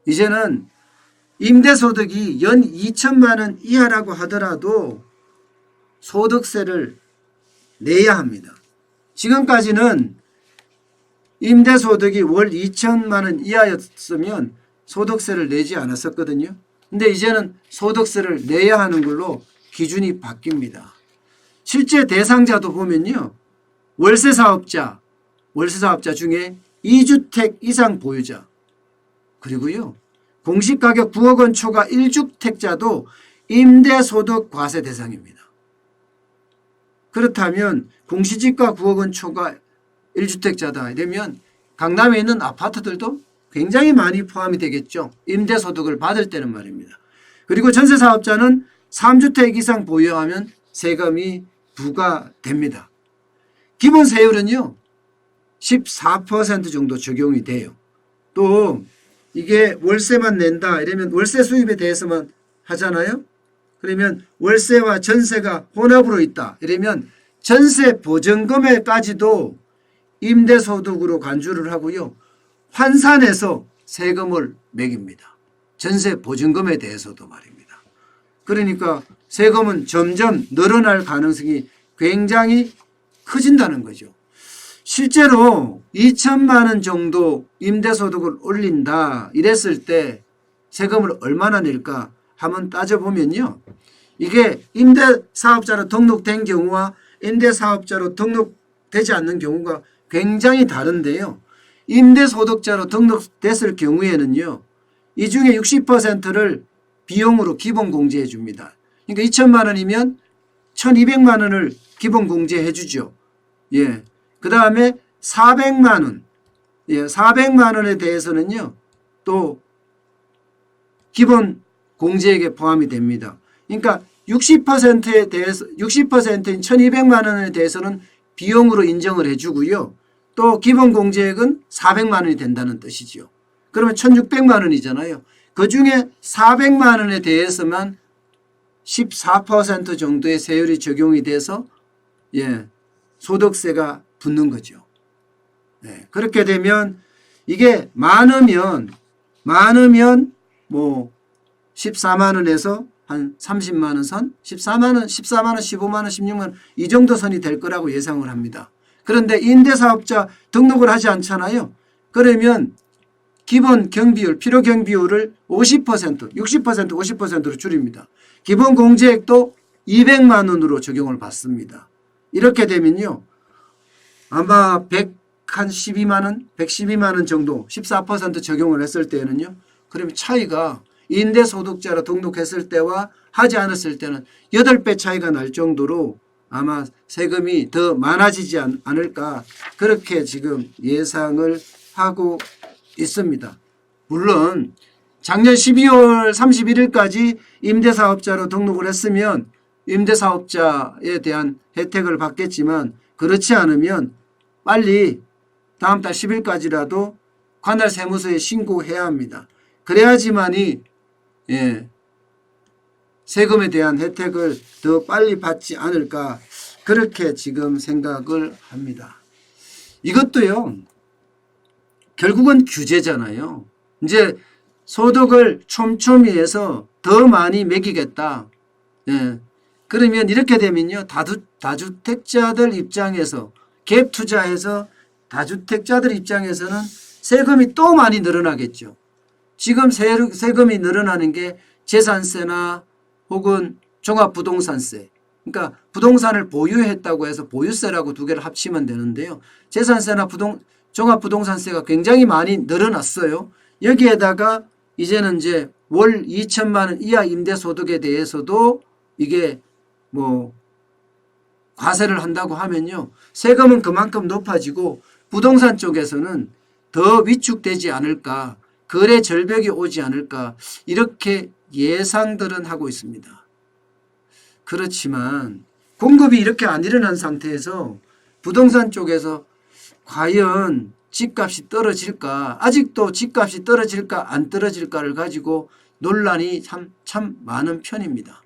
이제는 임대소득이 연 2천만 원 이하라고 하더라도 소득세를 내야 합니다. 지금까지는 임대소득이 월 2천만 원 이하였으면 소득세를 내지 않았었거든요. 근데 이제는 소득세를 내야 하는 걸로 기준이 바뀝니다. 실제 대상자도 보면요. 월세 사업자 중에 2주택 이상 보유자, 그리고요. 공시가격 9억 원 초과 1주택자도 임대소득 과세 대상입니다. 그렇다면 공시지가 9억 원 초과 1주택자다 이러면 강남에 있는 아파트들도 굉장히 많이 포함이 되겠죠. 임대소득을 받을 때는 말입니다. 그리고 전세사업자는 3주택 이상 보유하면 세금이 부과됩니다. 기본 세율은요. 14% 정도 적용이 돼요. 또 이게 월세만 낸다 이러면 월세 수입에 대해서만 하잖아요. 그러면 월세와 전세가 혼합으로 있다 이러면 전세 보증금에까지도 임대소득으로 간주를 하고요. 환산해서 세금을 매깁니다. 전세 보증금에 대해서도 말입니다. 그러니까 세금은 점점 늘어날 가능성이 굉장히 커진다는 거죠. 실제로 2천만 원 정도 임대소득을 올린다 이랬을 때 세금을 얼마나 낼까 한번 따져보면요. 이게 임대사업자로 등록된 경우와 임대사업자로 등록되지 않는 경우가 굉장히 다른데요. 임대소득자로 등록됐을 경우에는요. 이 중에 60%를 비용으로 기본공제해 줍니다. 그러니까 2천만 원이면 1,200만 원을 기본공제해 주죠. 예. 그 다음에 400만 원. 예, 400만 원에 대해서는요. 또 기본 공제액에 포함이 됩니다. 그러니까 60%에 대해서 60%인 1,200만 원에 대해서는 비용으로 인정을 해 주고요. 또 기본 공제액은 400만 원이 된다는 뜻이죠. 그러면 1,600만 원이잖아요. 그중에 400만 원에 대해서만 14% 정도의 세율이 적용이 돼서 예, 소득세가 붙는 거죠. 네, 그렇게 되면 이게 많으면 뭐 14만 원에서 한 30만 원 선, 14만 원, 15만 원, 16만 원 이 정도 선이 될 거라고 예상을 합니다. 그런데 임대사업자 등록을 하지 않잖아요. 그러면 기본 경비율, 필요 경비율을 50%, 60%, 50%로 줄입니다. 기본 공제액도 200만 원으로 적용을 받습니다. 이렇게 되면요. 아마 112만 원, 112만 원 정도 14% 적용을 했을 때는요. 그러면 차이가 임대소득자로 등록했을 때와 하지 않았을 때는 8배 차이가 날 정도로 아마 세금이 더 많아지지 않을까 그렇게 지금 예상을 하고 있습니다. 물론 작년 12월 31일까지 임대사업자로 등록을 했으면 임대사업자에 대한 혜택을 받겠지만 그렇지 않으면 빨리 다음 달 10일까지라도 관할 세무서에 신고해야 합니다. 그래야지만이 예, 세금에 대한 혜택을 더 빨리 받지 않을까 그렇게 지금 생각을 합니다. 이것도요. 결국은 규제잖아요. 이제 소득을 촘촘히 해서 더 많이 매기겠다. 예. 그러면 이렇게 되면요. 다주택자들 입장에서 갭 투자해서 다주택자들 입장에서는 세금이 또 많이 늘어나겠죠. 지금 세금이 늘어나는 게 재산세나 혹은 종합부동산세. 그러니까 부동산을 보유했다고 해서 보유세라고 두 개를 합치면 되는데요. 재산세나 종합부동산세가 굉장히 많이 늘어났어요. 여기에다가 이제는 이제 월 2천만 원 이하 임대소득에 대해서도 이게 뭐 과세를 한다고 하면요. 세금은 그만큼 높아지고 부동산 쪽에서는 더 위축되지 않을까. 거래 절벽이 오지 않을까. 이렇게 예상들은 하고 있습니다. 그렇지만 공급이 이렇게 안 일어난 상태에서 부동산 쪽에서 과연 집값이 떨어질까? 아직도 집값이 떨어질까 안 떨어질까를 가지고 논란이 참 많은 편입니다.